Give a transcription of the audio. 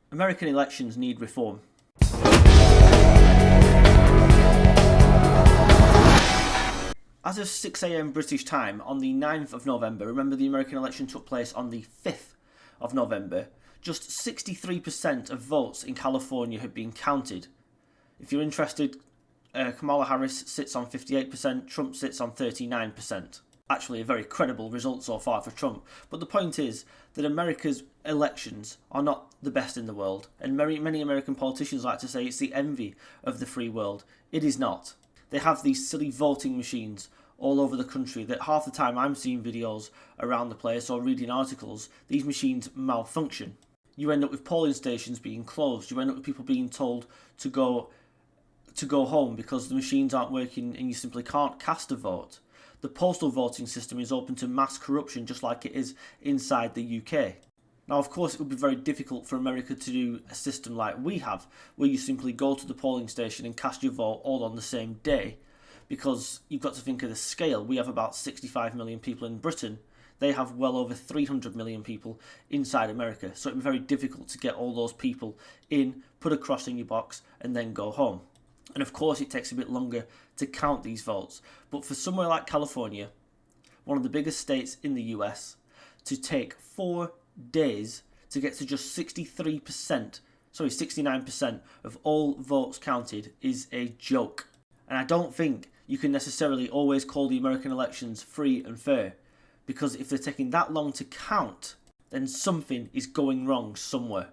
American elections need reform. As of 6 a.m. British time on the 9th of November, remember the American election took place on the 5th of November, just 63% of votes in California had been counted. If you're interested, Kamala Harris sits on 58%, Trump sits on 39%. Actually, a very credible result so far for Trump. But the point is that America's elections are not the best in the world, and many American politicians like to say it's the envy of the free world. It is not. They have these silly voting machines all over the country that half the time I'm seeing videos around the place or reading articles, these machines malfunction. You end up with polling stations being closed. You end up with people being told to go home because the machines aren't working and you simply can't cast a vote. The postal voting system is open to mass corruption just like it is inside the UK. Now, of course, it would be very difficult for America to do a system like we have, where you simply go to the polling station and cast your vote all on the same day, because you've got to think of the scale. We have about 65 million people in Britain. They have well over 300 million people inside America, so it'd be very difficult to get all those people in, put a cross in your box, and then go home. And of course it takes a bit longer to count these votes. But for somewhere like California, one of the biggest states in the US, to take 4 days to get to just 69% of all votes counted is a joke. And I don't think you can necessarily always call the American elections free and fair, because if they're taking that long to count, then something is going wrong somewhere.